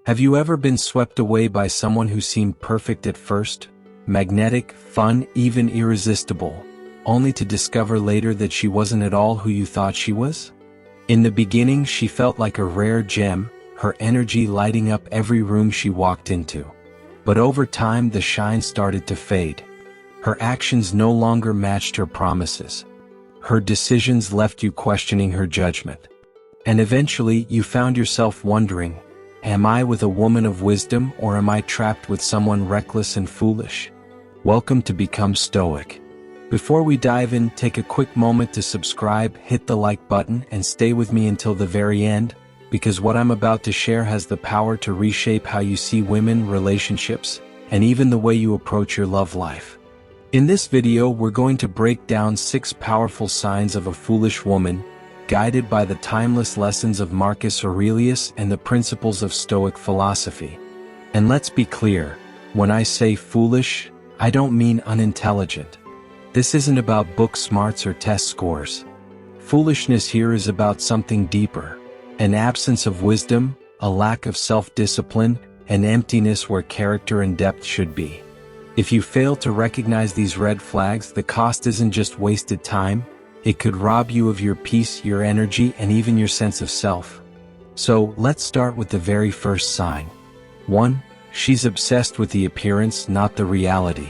Have you ever been swept away by someone who seemed perfect at first? Magnetic, fun, even irresistible, only to discover later that she wasn't at all who you thought she was? In the beginning, she felt like a rare gem, her energy lighting up every room she walked into. But over time, the shine started to fade. Her actions no longer matched her promises. Her decisions left you questioning her judgment. And eventually, you found yourself wondering, am I with a woman of wisdom, or am I trapped with someone reckless and foolish? Welcome to Become Stoic. Before we dive in, take a quick moment to subscribe, hit the like button, and stay with me until the very end, because what I'm about to share has the power to reshape how you see women, relationships, and even the way you approach your love life. In this video, we're going to break down 6 powerful signs of a foolish woman, guided by the timeless lessons of Marcus Aurelius and the principles of Stoic philosophy. And let's be clear, when I say foolish, I don't mean unintelligent. This isn't about book smarts or test scores. Foolishness here is about something deeper, an absence of wisdom, a lack of self-discipline, an emptiness where character and depth should be. If you fail to recognize these red flags, the cost isn't just wasted time. It could rob you of your peace, your energy, and even your sense of self. So, let's start with the very first sign. 1. She's obsessed with the appearance, not the reality.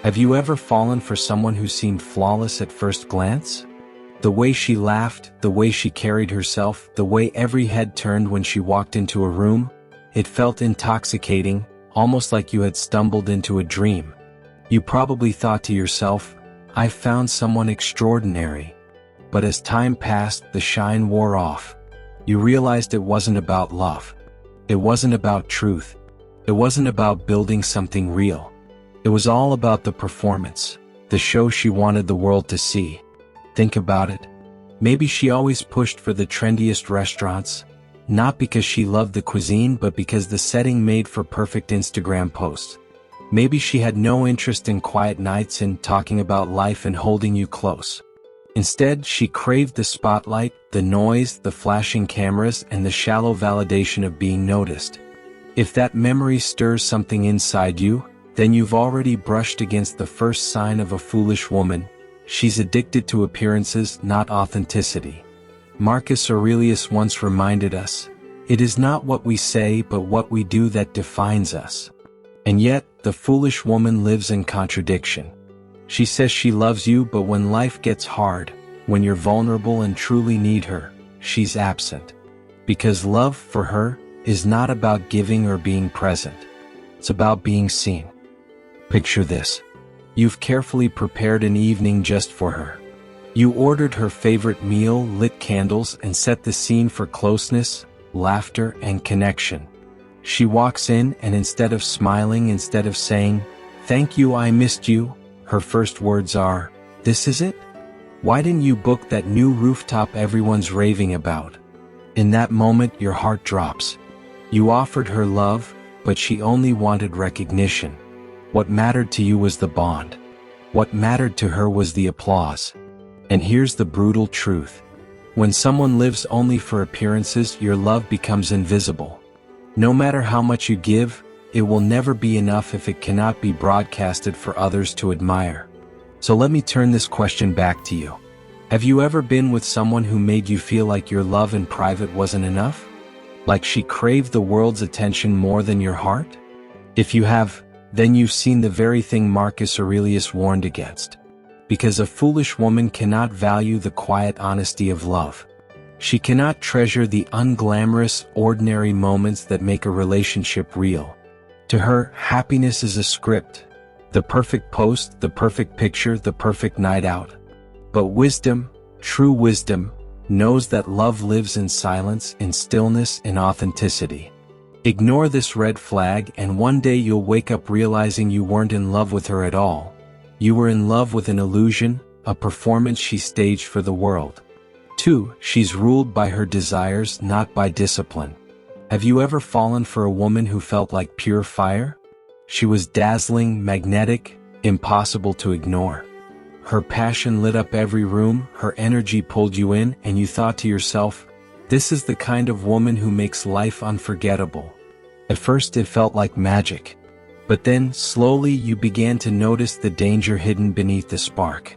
Have you ever fallen for someone who seemed flawless at first glance? The way she laughed, the way she carried herself, the way every head turned when she walked into a room, it felt intoxicating, almost like you had stumbled into a dream. You probably thought to yourself, I found someone extraordinary. But as time passed, the shine wore off. You realized it wasn't about love. It wasn't about truth. It wasn't about building something real. It was all about the performance, the show she wanted the world to see. Think about it. Maybe she always pushed for the trendiest restaurants, not because she loved the cuisine but because the setting made for perfect Instagram posts. Maybe she had no interest in quiet nights and talking about life and holding you close. Instead, she craved the spotlight, the noise, the flashing cameras, and the shallow validation of being noticed. If that memory stirs something inside you, then you've already brushed against the first sign of a foolish woman. She's addicted to appearances, not authenticity. Marcus Aurelius once reminded us, it is not what we say but what we do that defines us. And yet, the foolish woman lives in contradiction. She says she loves you, but when life gets hard, when you're vulnerable and truly need her, she's absent. Because love, for her, is not about giving or being present. It's about being seen. Picture this. You've carefully prepared an evening just for her. You ordered her favorite meal, lit candles, and set the scene for closeness, laughter, and connection. She walks in, and instead of smiling, instead of saying, "Thank you, I missed you," her first words are, "This is it? Why didn't you book that new rooftop everyone's raving about?" In that moment, your heart drops. You offered her love, but she only wanted recognition. What mattered to you was the bond. What mattered to her was the applause. And here's the brutal truth. When someone lives only for appearances, your love becomes invisible. No matter how much you give, it will never be enough if it cannot be broadcasted for others to admire. So let me turn this question back to you. Have you ever been with someone who made you feel like your love in private wasn't enough? Like she craved the world's attention more than your heart? If you have, then you've seen the very thing Marcus Aurelius warned against. Because a foolish woman cannot value the quiet honesty of love. She cannot treasure the unglamorous, ordinary moments that make a relationship real. To her, happiness is a script. The perfect post, the perfect picture, the perfect night out. But wisdom, true wisdom, knows that love lives in silence, in stillness, in authenticity. Ignore this red flag, and one day you'll wake up realizing you weren't in love with her at all. You were in love with an illusion, a performance she staged for the world. 2. She's ruled by her desires, not by discipline. Have you ever fallen for a woman who felt like pure fire? She was dazzling, magnetic, impossible to ignore. Her passion lit up every room, her energy pulled you in, and you thought to yourself, this is the kind of woman who makes life unforgettable. At first it felt like magic. But then, slowly you began to notice the danger hidden beneath the spark.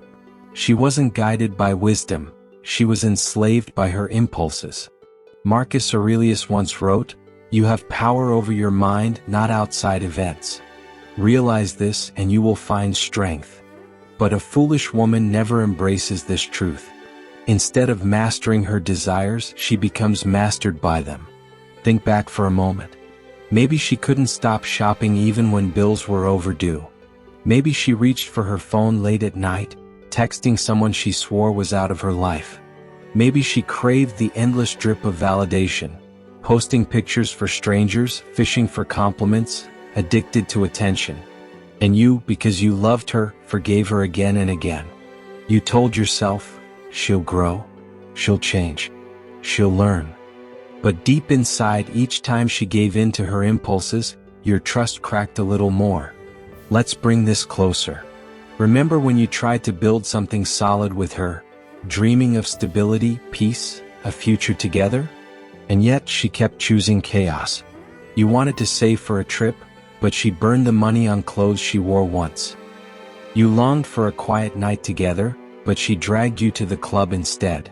She wasn't guided by wisdom, she was enslaved by her impulses. Marcus Aurelius once wrote, "You have power over your mind, not outside events. Realize this and you will find strength." But a foolish woman never embraces this truth. Instead of mastering her desires, she becomes mastered by them. Think back for a moment. Maybe she couldn't stop shopping even when bills were overdue. Maybe she reached for her phone late at night, texting someone she swore was out of her life. Maybe she craved the endless drip of validation, posting pictures for strangers, fishing for compliments, addicted to attention. And you, because you loved her, forgave her again and again. You told yourself, she'll grow, she'll change, she'll learn. But deep inside, each time she gave in to her impulses, your trust cracked a little more. Let's bring this closer. Remember when you tried to build something solid with her, dreaming of stability, peace, a future together? And yet she kept choosing chaos. You wanted to save for a trip, but she burned the money on clothes she wore once. You longed for a quiet night together, but she dragged you to the club instead.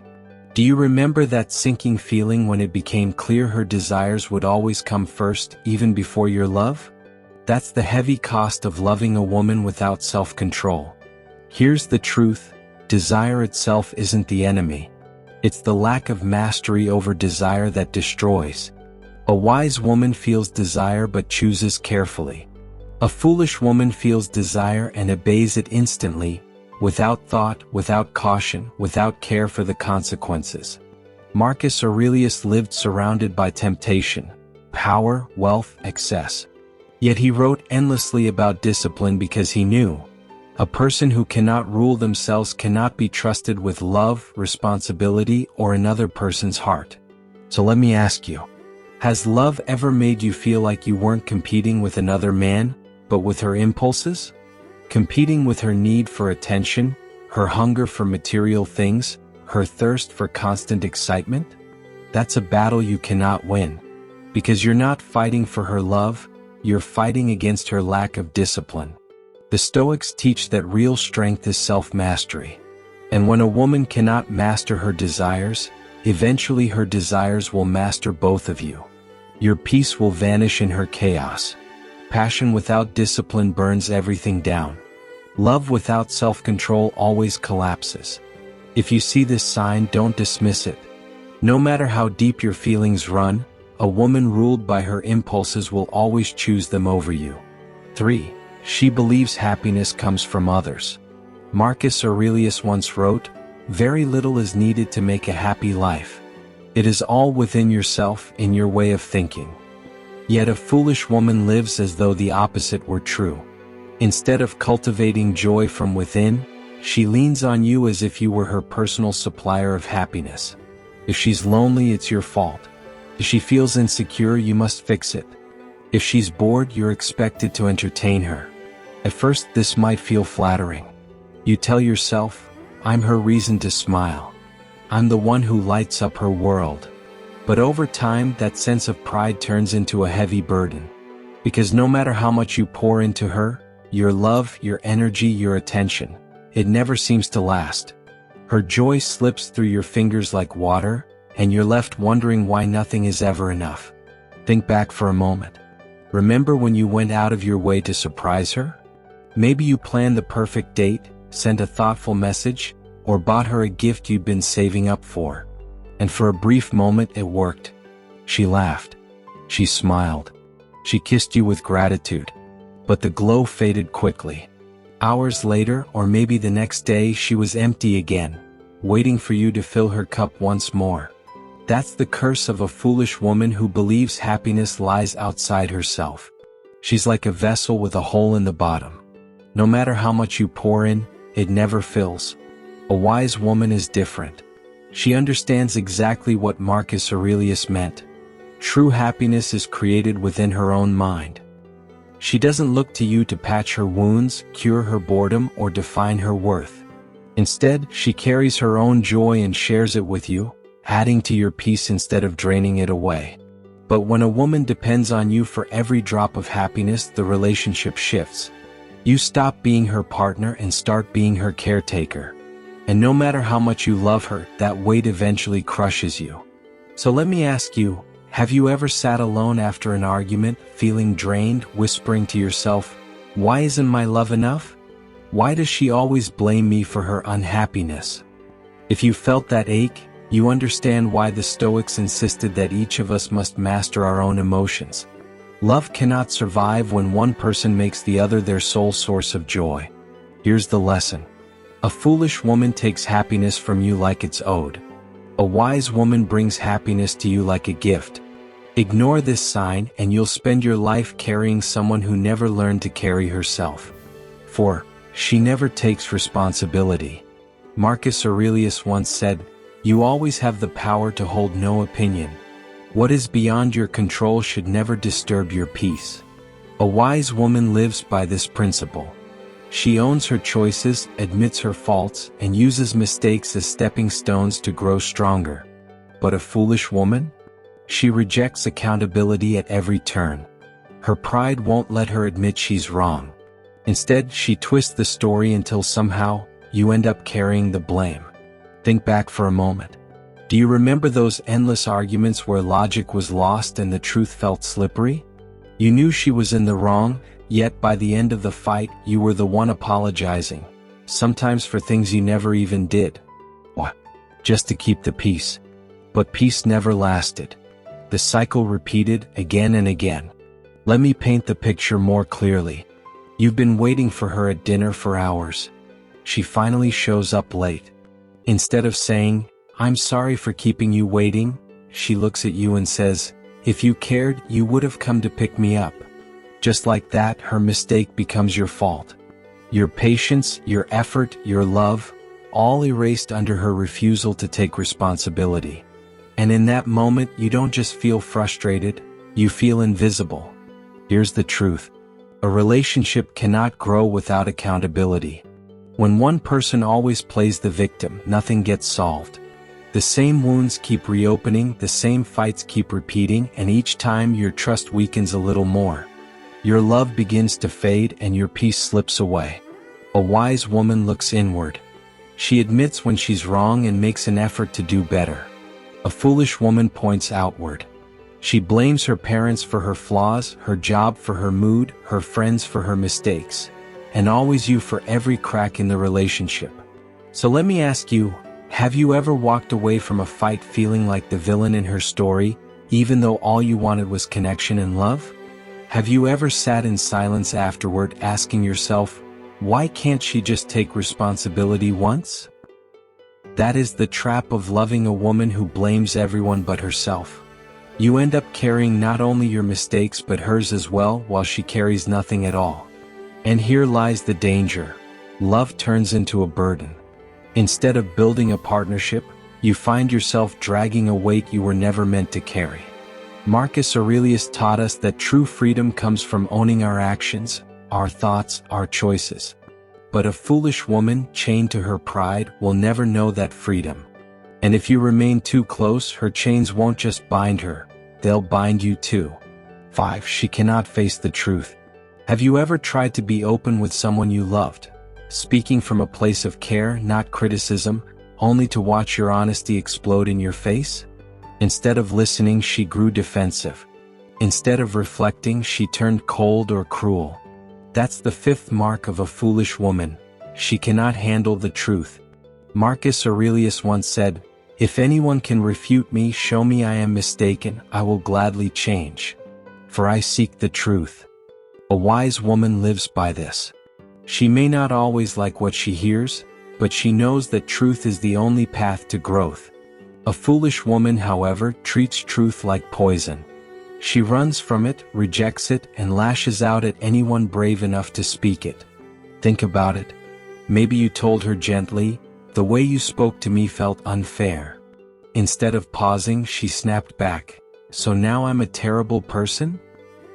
Do you remember that sinking feeling when it became clear her desires would always come first, even before your love? That's the heavy cost of loving a woman without self-control. Here's the truth: desire itself isn't the enemy. It's the lack of mastery over desire that destroys. A wise woman feels desire but chooses carefully. A foolish woman feels desire and obeys it instantly, without thought, without caution, without care for the consequences. Marcus Aurelius lived surrounded by temptation, power, wealth, excess. Yet he wrote endlessly about discipline because he knew a person who cannot rule themselves cannot be trusted with love, responsibility, or another person's heart. So let me ask you, has love ever made you feel like you weren't competing with another man, but with her impulses? Competing with her need for attention, her hunger for material things, her thirst for constant excitement? That's a battle you cannot win. Because you're not fighting for her love, you're fighting against her lack of discipline. The Stoics teach that real strength is self-mastery. And when a woman cannot master her desires, eventually her desires will master both of you. Your peace will vanish in her chaos. Passion without discipline burns everything down. Love without self-control always collapses. If you see this sign, don't dismiss it. No matter how deep your feelings run, a woman ruled by her impulses will always choose them over you. 3. She believes happiness comes from others. Marcus Aurelius once wrote, "Very little is needed to make a happy life. It is all within yourself, in your way of thinking." Yet a foolish woman lives as though the opposite were true. Instead of cultivating joy from within, she leans on you as if you were her personal supplier of happiness. If she's lonely, it's your fault. If she feels insecure, you must fix it. If she's bored, you're expected to entertain her. At first, this might feel flattering. You tell yourself, "I'm her reason to smile. I'm the one who lights up her world." But over time, that sense of pride turns into a heavy burden. Because no matter how much you pour into her, your love, your energy, your attention, it never seems to last. Her joy slips through your fingers like water, and you're left wondering why nothing is ever enough. Think back for a moment. Remember when you went out of your way to surprise her? Maybe you planned the perfect date, sent a thoughtful message, or bought her a gift you'd been saving up for. And for a brief moment it worked. She laughed. She smiled. She kissed you with gratitude. But the glow faded quickly. Hours later, or maybe the next day, she was empty again, waiting for you to fill her cup once more. That's the curse of a foolish woman who believes happiness lies outside herself. She's like a vessel with a hole in the bottom. No matter how much you pour in, it never fills. A wise woman is different. She understands exactly what Marcus Aurelius meant. True happiness is created within her own mind. She doesn't look to you to patch her wounds, cure her boredom, or define her worth. Instead, she carries her own joy and shares it with you, adding to your peace instead of draining it away. But when a woman depends on you for every drop of happiness, the relationship shifts. You stop being her partner and start being her caretaker. And no matter how much you love her, that weight eventually crushes you. So let me ask you, have you ever sat alone after an argument, feeling drained, whispering to yourself, "Why isn't my love enough? Why does she always blame me for her unhappiness?" If you felt that ache, you understand why the Stoics insisted that each of us must master our own emotions. Love cannot survive when one person makes the other their sole source of joy. Here's the lesson. A foolish woman takes happiness from you like it's owed. A wise woman brings happiness to you like a gift. Ignore this sign and you'll spend your life carrying someone who never learned to carry herself. 4. She never takes responsibility. Marcus Aurelius once said, "You always have the power to hold no opinion. What is beyond your control should never disturb your peace." A wise woman lives by this principle. She owns her choices, admits her faults, and uses mistakes as stepping stones to grow stronger. But a foolish woman? She rejects accountability at every turn. Her pride won't let her admit she's wrong. Instead, she twists the story until somehow, you end up carrying the blame. Think back for a moment. Do you remember those endless arguments where logic was lost and the truth felt slippery? You knew she was in the wrong, yet by the end of the fight, you were the one apologizing, sometimes for things you never even did. What? Just to keep the peace. But peace never lasted. The cycle repeated again and again. Let me paint the picture more clearly. You've been waiting for her at dinner for hours. She finally shows up late. Instead of saying, "I'm sorry for keeping you waiting," she looks at you and says, "If you cared, you would have come to pick me up." Just like that, her mistake becomes your fault. Your patience, your effort, your love, all erased under her refusal to take responsibility. And in that moment, you don't just feel frustrated, you feel invisible. Here's the truth. A relationship cannot grow without accountability. When one person always plays the victim, nothing gets solved. The same wounds keep reopening, the same fights keep repeating, and each time your trust weakens a little more. Your love begins to fade and your peace slips away. A wise woman looks inward. She admits when she's wrong and makes an effort to do better. A foolish woman points outward. She blames her parents for her flaws, her job for her mood, her friends for her mistakes, and always you for every crack in the relationship. So let me ask you, have you ever walked away from a fight feeling like the villain in her story, even though all you wanted was connection and love? Have you ever sat in silence afterward asking yourself, why can't she just take responsibility once? That is the trap of loving a woman who blames everyone but herself. You end up carrying not only your mistakes but hers as well, while she carries nothing at all. And here lies the danger. Love turns into a burden. Instead of building a partnership, you find yourself dragging a weight you were never meant to carry. Marcus Aurelius taught us that true freedom comes from owning our actions, our thoughts, our choices. But a foolish woman, chained to her pride, will never know that freedom. And if you remain too close, her chains won't just bind her, they'll bind you too. 5. She cannot face the truth. Have you ever tried to be open with someone you loved, speaking from a place of care, not criticism, only to watch your honesty explode in your face? Instead of listening, she grew defensive. Instead of reflecting, she turned cold or cruel. That's the 5th mark of a foolish woman. She cannot handle the truth. Marcus Aurelius once said, "If anyone can refute me, show me I am mistaken, I will gladly change. For I seek the truth." A wise woman lives by this. She may not always like what she hears, but she knows that truth is the only path to growth. A foolish woman, however, treats truth like poison. She runs from it, rejects it, and lashes out at anyone brave enough to speak it. Think about it. Maybe you told her gently, "The way you spoke to me felt unfair." Instead of pausing, she snapped back, "So now I'm a terrible person?"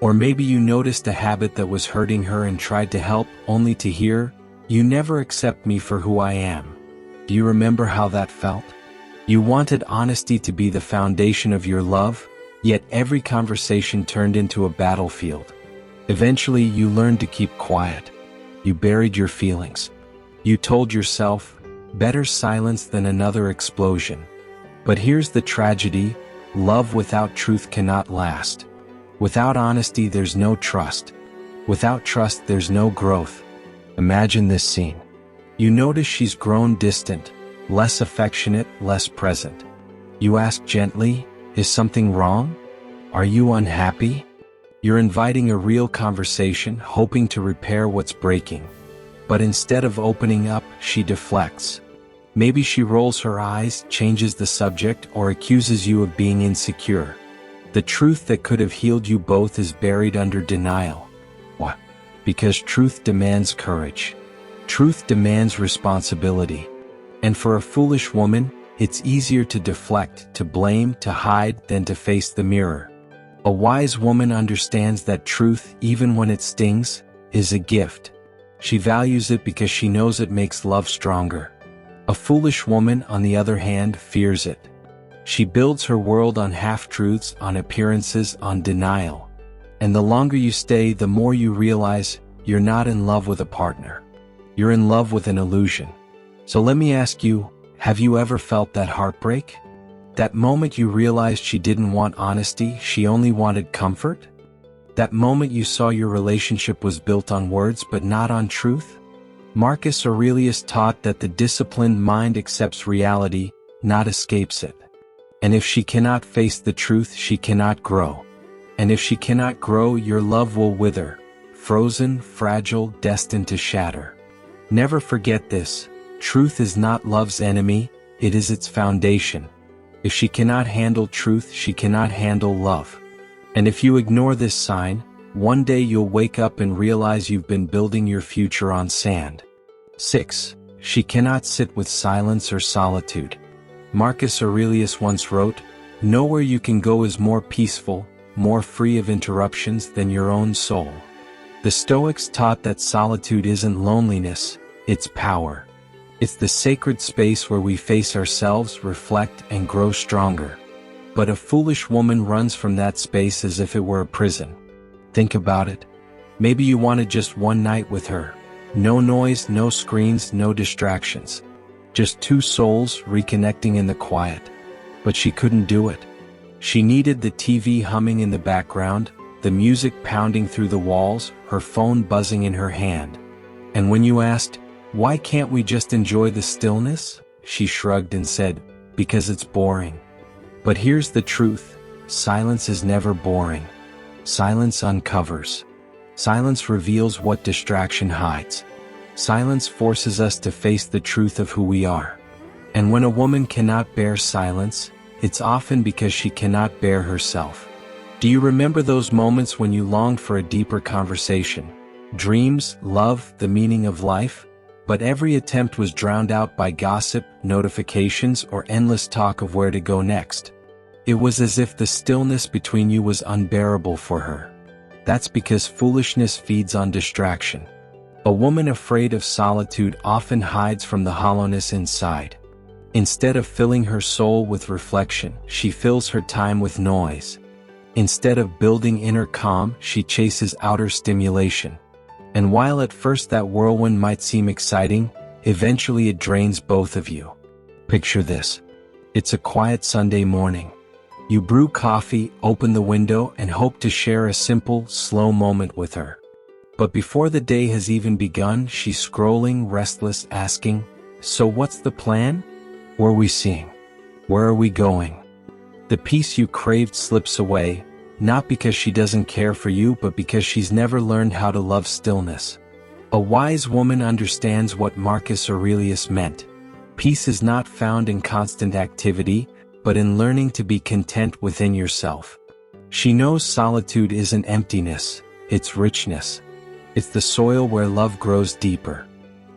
Or maybe you noticed a habit that was hurting her and tried to help, only to hear, "You never accept me for who I am." Do you remember how that felt? You wanted honesty to be the foundation of your love, Yet every conversation turned into a battlefield. Eventually, you learned to keep quiet. You buried your feelings. You told yourself, better silence than another explosion. But here's the tragedy: love without truth cannot last. Without honesty, there's no trust. Without trust, there's no growth. Imagine this scene. You notice she's grown distant, less affectionate, less present. You ask gently, is something wrong? Are you unhappy? You're inviting a real conversation, hoping to repair what's breaking. But instead of opening up, she deflects. Maybe she rolls her eyes, changes the subject, or accuses you of being insecure. The truth that could have healed you both is buried under denial. Why? Because truth demands courage. Truth demands responsibility. And for a foolish woman, it's easier to deflect, to blame, to hide than to face the mirror. A wise woman understands that truth, even when it stings, is a gift. She values it because she knows it makes love stronger. A foolish woman, on the other hand, fears it. She builds her world on half-truths, on appearances, on denial. And the longer you stay, the more you realize you're not in love with a partner. You're in love with an illusion. So let me ask you, have you ever felt that heartbreak? That moment you realized she didn't want honesty, she only wanted comfort? That moment you saw your relationship was built on words but not on truth? Marcus Aurelius taught that the disciplined mind accepts reality, not escapes it. And if she cannot face the truth, she cannot grow. And if she cannot grow, your love will wither, frozen, fragile, destined to shatter. Never forget this: truth is not love's enemy, it is its foundation. If she cannot handle truth, she cannot handle love. And if you ignore this sign, one day you'll wake up and realize you've been building your future on sand. 6. She cannot sit with silence or solitude. Marcus Aurelius once wrote, "Nowhere you can go is more peaceful, more free of interruptions than your own soul." The Stoics taught that solitude isn't loneliness, it's power. It's the sacred space where we face ourselves, reflect, and grow stronger. But a foolish woman runs from that space as if it were a prison. Think about it. Maybe you wanted just one night with her. No noise, no screens, no distractions. Just two souls reconnecting in the quiet. But she couldn't do it. She needed the TV humming in the background, the music pounding through the walls, her phone buzzing in her hand. And when you asked, "Why can't we just enjoy the stillness?" she shrugged and said, "Because it's boring." But here's the truth: silence is never boring. Silence uncovers. Silence reveals what distraction hides. Silence forces us to face the truth of who we are. And when a woman cannot bear silence, it's often because she cannot bear herself. Do you remember those moments when you longed for a deeper conversation? Dreams, love, the meaning of life? But every attempt was drowned out by gossip, notifications, or endless talk of where to go next. It was as if the stillness between you was unbearable for her. That's because foolishness feeds on distraction. A woman afraid of solitude often hides from the hollowness inside. Instead of filling her soul with reflection, she fills her time with noise. Instead of building inner calm, she chases outer stimulation. And while at first that whirlwind might seem exciting, eventually it drains both of you. Picture this. It's a quiet Sunday morning. You brew coffee, open the window, and hope to share a simple, slow moment with her. But before the day has even begun, she's scrolling, restless, asking, "So what's the plan? What are we seeing? Where are we going?" The peace you craved slips away, not because she doesn't care for you, but because she's never learned how to love stillness. A wise woman understands what Marcus Aurelius meant. Peace is not found in constant activity, but in learning to be content within yourself. She knows solitude isn't emptiness, it's richness. It's the soil where love grows deeper.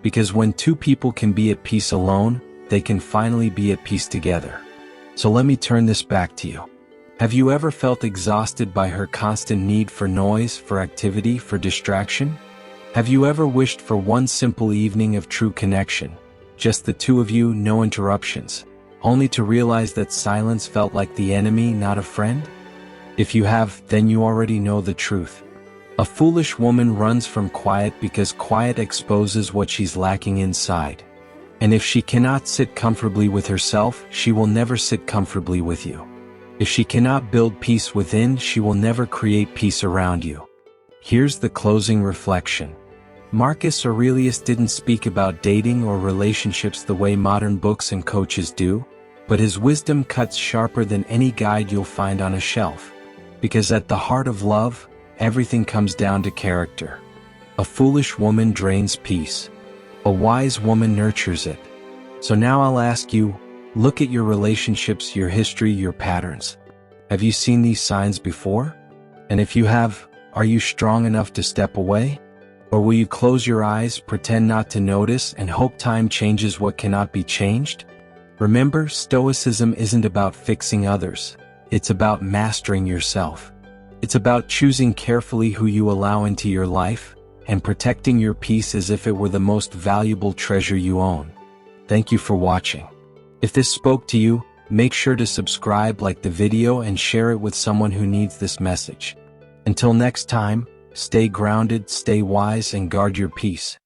Because when two people can be at peace alone, they can finally be at peace together. So let me turn this back to you. Have you ever felt exhausted by her constant need for noise, for activity, for distraction? Have you ever wished for one simple evening of true connection? Just the two of you, no interruptions, only to realize that silence felt like the enemy, not a friend? If you have, then you already know the truth. A foolish woman runs from quiet because quiet exposes what she's lacking inside. And if she cannot sit comfortably with herself, she will never sit comfortably with you. If she cannot build peace within, she will never create peace around you. Here's the closing reflection. Marcus Aurelius didn't speak about dating or relationships the way modern books and coaches do, but his wisdom cuts sharper than any guide you'll find on a shelf. Because at the heart of love, everything comes down to character. A foolish woman drains peace. A wise woman nurtures it. So now I'll ask you, look at your relationships, your history, your patterns. Have you seen these signs before? And if you have, are you strong enough to step away? Or will you close your eyes, pretend not to notice, and hope time changes what cannot be changed? Remember, Stoicism isn't about fixing others. It's about mastering yourself. It's about choosing carefully who you allow into your life, and protecting your peace as if it were the most valuable treasure you own. Thank you for watching. If this spoke to you, make sure to subscribe, like the video, and share it with someone who needs this message. Until next time, stay grounded, stay wise, and guard your peace.